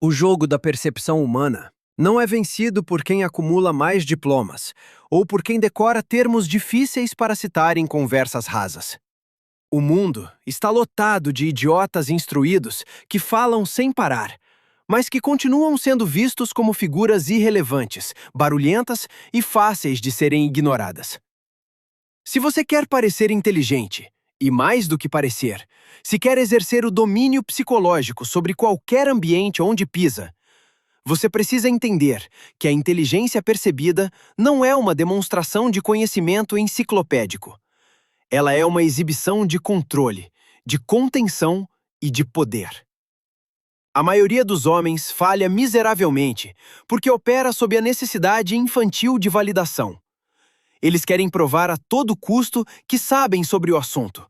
O jogo da percepção humana não é vencido por quem acumula mais diplomas ou por quem decora termos difíceis para citar em conversas rasas. O mundo está lotado de idiotas instruídos que falam sem parar, mas que continuam sendo vistos como figuras irrelevantes, barulhentas e fáceis de serem ignoradas. Se você quer parecer inteligente, e mais do que parecer, se quer exercer o domínio psicológico sobre qualquer ambiente onde pisa, você precisa entender que a inteligência percebida não é uma demonstração de conhecimento enciclopédico. Ela é uma exibição de controle, de contenção e de poder. A maioria dos homens falha miseravelmente porque opera sob a necessidade infantil de validação. Eles querem provar a todo custo que sabem sobre o assunto.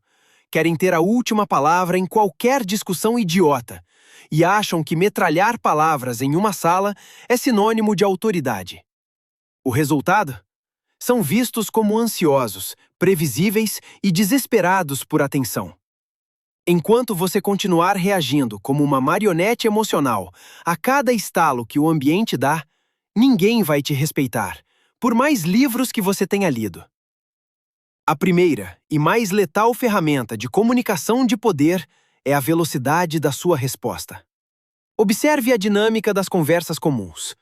Querem ter a última palavra em qualquer discussão idiota e acham que metralhar palavras em uma sala é sinônimo de autoridade. O resultado? São vistos como ansiosos, previsíveis e desesperados por atenção. Enquanto você continuar reagindo como uma marionete emocional a cada estalo que o ambiente dá, ninguém vai te respeitar, por mais livros que você tenha lido. A primeira e mais letal ferramenta de comunicação de poder é a velocidade da sua resposta. Observe a dinâmica das conversas comuns.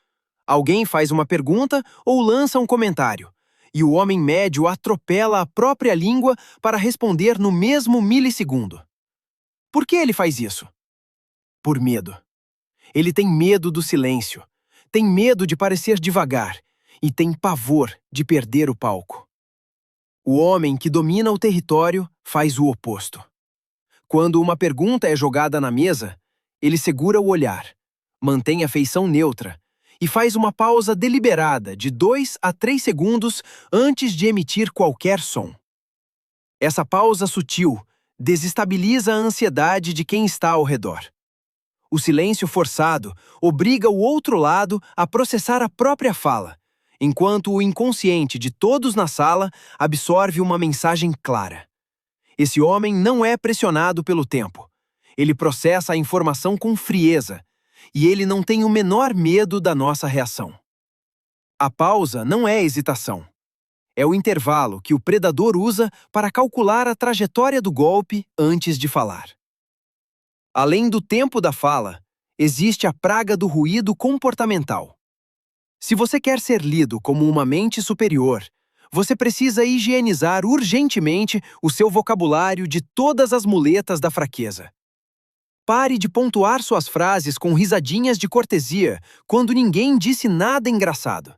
Alguém faz uma pergunta ou lança um comentário, e o homem médio atropela a própria língua para responder no mesmo milissegundo. Por que ele faz isso? Por medo. Ele tem medo do silêncio, tem medo de parecer devagar e tem pavor de perder o palco. O homem que domina o território faz o oposto. Quando uma pergunta é jogada na mesa, ele segura o olhar, mantém a feição neutra e faz uma pausa deliberada de 2 a 3 segundos antes de emitir qualquer som. Essa pausa sutil desestabiliza a ansiedade de quem está ao redor. O silêncio forçado obriga o outro lado a processar a própria fala, enquanto o inconsciente de todos na sala absorve uma mensagem clara. Esse homem não é pressionado pelo tempo. Ele processa a informação com frieza, e ele não tem o menor medo da nossa reação. A pausa não é hesitação. É o intervalo que o predador usa para calcular a trajetória do golpe antes de falar. Além do tempo da fala, existe a praga do ruído comportamental. Se você quer ser lido como uma mente superior, você precisa higienizar urgentemente o seu vocabulário de todas as muletas da fraqueza. Pare de pontuar suas frases com risadinhas de cortesia quando ninguém disse nada engraçado.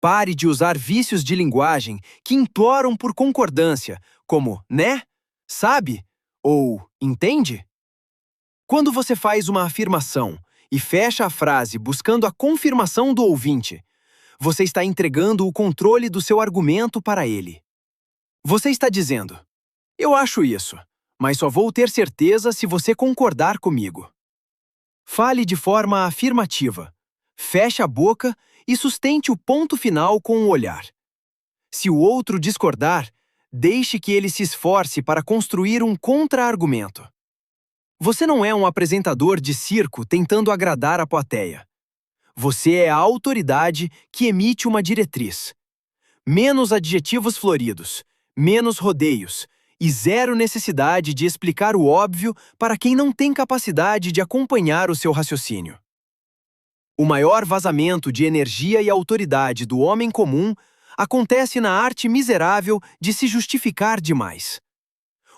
Pare de usar vícios de linguagem que imploram por concordância, como né, sabe ou entende. Quando você faz uma afirmação e fecha a frase buscando a confirmação do ouvinte, você está entregando o controle do seu argumento para ele. Você está dizendo: eu acho isso, mas só vou ter certeza se você concordar comigo. Fale de forma afirmativa. Feche a boca e sustente o ponto final com o olhar. Se o outro discordar, deixe que ele se esforce para construir um contra-argumento. Você não é um apresentador de circo tentando agradar a plateia. Você é a autoridade que emite uma diretriz. Menos adjetivos floridos, menos rodeios e zero necessidade de explicar o óbvio para quem não tem capacidade de acompanhar o seu raciocínio. O maior vazamento de energia e autoridade do homem comum acontece na arte miserável de se justificar demais.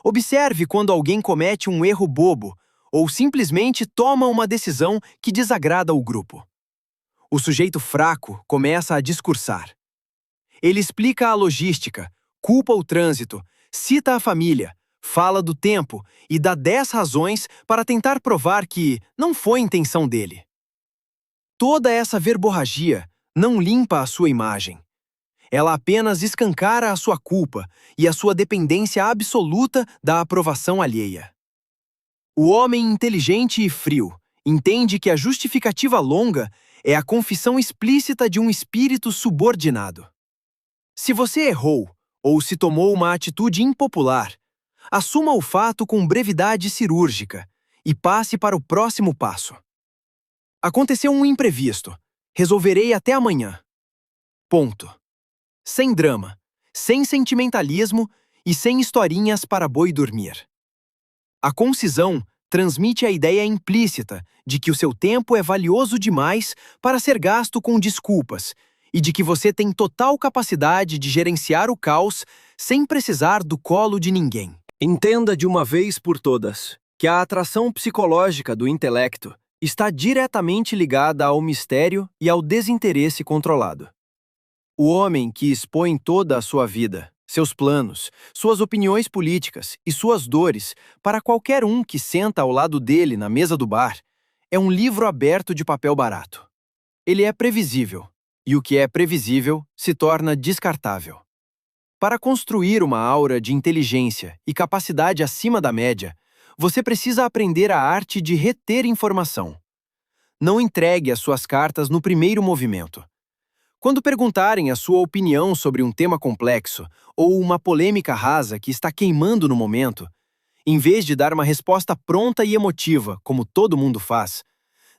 Observe quando alguém comete um erro bobo ou simplesmente toma uma decisão que desagrada o grupo. O sujeito fraco começa a discursar. Ele explica a logística, culpa o trânsito, cita a família, fala do tempo e dá 10 razões para tentar provar que não foi intenção dele. Toda essa verborragia não limpa a sua imagem. Ela apenas escancara a sua culpa e a sua dependência absoluta da aprovação alheia. O homem inteligente e frio entende que a justificativa longa é a confissão explícita de um espírito subordinado. Se você errou ou se tomou uma atitude impopular, assuma o fato com brevidade cirúrgica e passe para o próximo passo. Aconteceu um imprevisto. Resolverei até amanhã. Ponto. Sem drama, sem sentimentalismo e sem historinhas para boi dormir. A concisão transmite a ideia implícita de que o seu tempo é valioso demais para ser gasto com desculpas e de que você tem total capacidade de gerenciar o caos sem precisar do colo de ninguém. Entenda de uma vez por todas que a atração psicológica do intelecto está diretamente ligada ao mistério e ao desinteresse controlado. O homem que expõe toda a sua vida, seus planos, suas opiniões políticas e suas dores para qualquer um que senta ao lado dele na mesa do bar, é um livro aberto de papel barato. Ele é previsível, e o que é previsível se torna descartável. Para construir uma aura de inteligência e capacidade acima da média, você precisa aprender a arte de reter informação. Não entregue as suas cartas no primeiro movimento. Quando perguntarem a sua opinião sobre um tema complexo ou uma polêmica rasa que está queimando no momento, em vez de dar uma resposta pronta e emotiva, como todo mundo faz,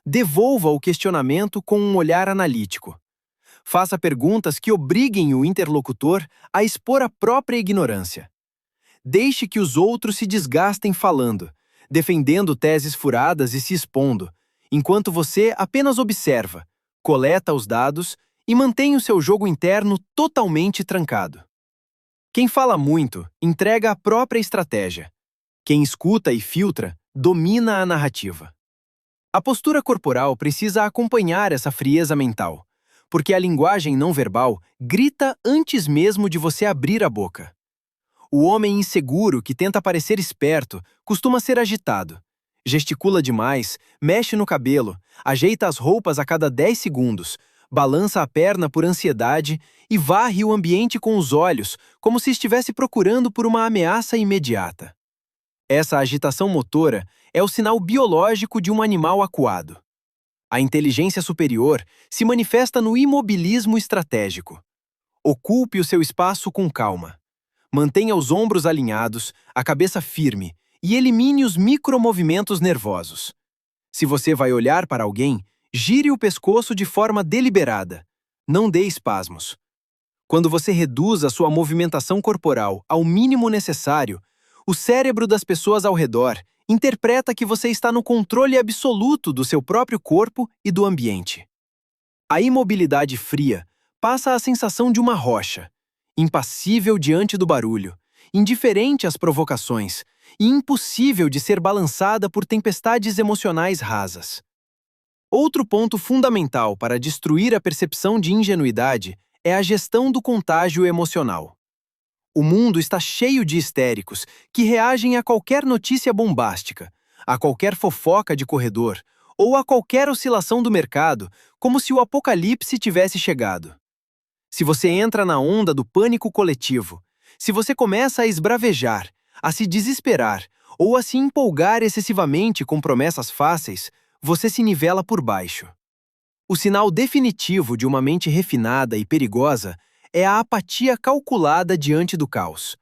devolva o questionamento com um olhar analítico. Faça perguntas que obriguem o interlocutor a expor a própria ignorância. Deixe que os outros se desgastem falando, defendendo teses furadas e se expondo, enquanto você apenas observa, coleta os dados e mantém o seu jogo interno totalmente trancado. Quem fala muito entrega a própria estratégia. Quem escuta e filtra domina a narrativa. A postura corporal precisa acompanhar essa frieza mental, porque a linguagem não verbal grita antes mesmo de você abrir a boca. O homem inseguro que tenta parecer esperto costuma ser agitado. Gesticula demais, mexe no cabelo, ajeita as roupas a cada 10 segundos, balança a perna por ansiedade e varre o ambiente com os olhos, como se estivesse procurando por uma ameaça imediata. Essa agitação motora é o sinal biológico de um animal acuado. A inteligência superior se manifesta no imobilismo estratégico. Ocupe o seu espaço com calma. Mantenha os ombros alinhados, a cabeça firme e elimine os micromovimentos nervosos. Se você vai olhar para alguém, gire o pescoço de forma deliberada. Não dê espasmos. Quando você reduz a sua movimentação corporal ao mínimo necessário, o cérebro das pessoas ao redor interpreta que você está no controle absoluto do seu próprio corpo e do ambiente. A imobilidade fria passa a sensação de uma rocha, impassível diante do barulho, indiferente às provocações e impossível de ser balançada por tempestades emocionais rasas. Outro ponto fundamental para destruir a percepção de ingenuidade é a gestão do contágio emocional. O mundo está cheio de histéricos que reagem a qualquer notícia bombástica, a qualquer fofoca de corredor ou a qualquer oscilação do mercado, como se o apocalipse tivesse chegado. Se você entra na onda do pânico coletivo, se você começa a esbravejar, a se desesperar ou a se empolgar excessivamente com promessas fáceis, você se nivela por baixo. O sinal definitivo de uma mente refinada e perigosa é a apatia calculada diante do caos.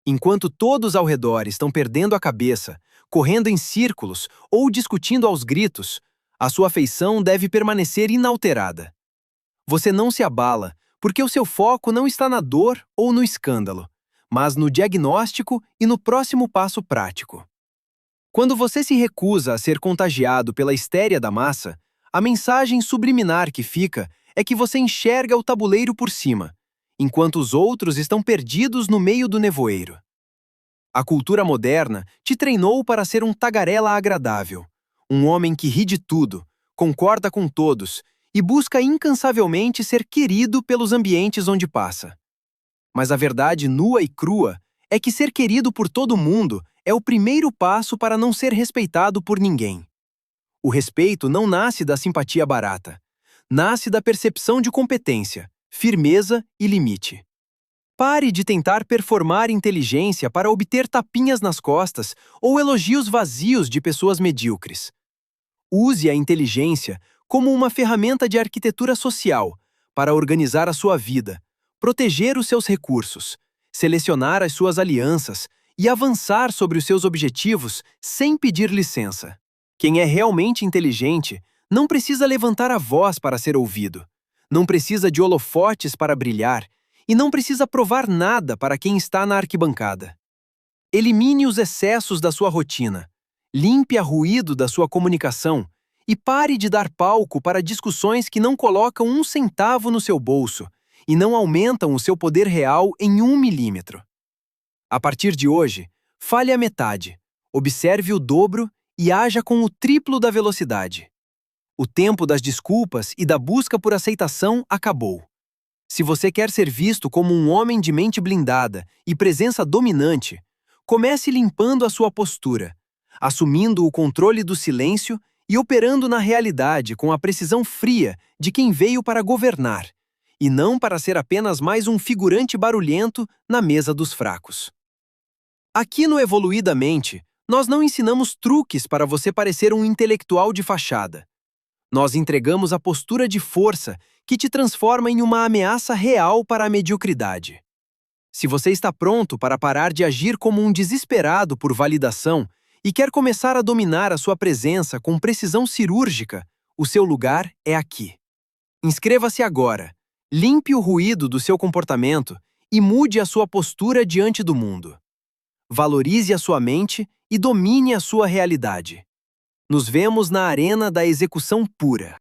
Enquanto todos ao redor estão perdendo a cabeça, correndo em círculos ou discutindo aos gritos, a sua afeição deve permanecer inalterada. Você não se abala, porque o seu foco não está na dor ou no escândalo, mas no diagnóstico e no próximo passo prático. Quando você se recusa a ser contagiado pela histéria da massa, a mensagem subliminar que fica é que você enxerga o tabuleiro por cima, enquanto os outros estão perdidos no meio do nevoeiro. A cultura moderna te treinou para ser um tagarela agradável, um homem que ri de tudo, concorda com todos e busca incansavelmente ser querido pelos ambientes onde passa. Mas a verdade nua e crua é que ser querido por todo mundo é o primeiro passo para não ser respeitado por ninguém. O respeito não nasce da simpatia barata. Nasce da percepção de competência, firmeza e limite. Pare de tentar performar inteligência para obter tapinhas nas costas ou elogios vazios de pessoas medíocres. Use a inteligência como uma ferramenta de arquitetura social para organizar a sua vida, proteger os seus recursos, selecionar as suas alianças e avançar sobre os seus objetivos sem pedir licença. Quem é realmente inteligente Não precisa levantar a voz para ser ouvido. Não precisa de holofotes para brilhar. E não precisa provar nada para quem está na arquibancada. Elimine os excessos da sua rotina. Limpe o ruído da sua comunicação e pare de dar palco para discussões que não colocam um centavo no seu bolso e não aumentam o seu poder real em 1 milímetro. A partir de hoje, fale a metade, observe o dobro e haja com o triplo da velocidade. O tempo das desculpas e da busca por aceitação acabou. Se você quer ser visto como um homem de mente blindada e presença dominante, comece limpando a sua postura, assumindo o controle do silêncio e operando na realidade com a precisão fria de quem veio para governar, e não para ser apenas mais um figurante barulhento na mesa dos fracos. Aqui no Evoluidamente, nós não ensinamos truques para você parecer um intelectual de fachada. Nós entregamos a postura de força que te transforma em uma ameaça real para a mediocridade. Se você está pronto para parar de agir como um desesperado por validação e quer começar a dominar a sua presença com precisão cirúrgica, o seu lugar é aqui. Inscreva-se agora, limpe o ruído do seu comportamento e mude a sua postura diante do mundo. Valorize a sua mente e domine a sua realidade. Nos vemos na arena da execução pura.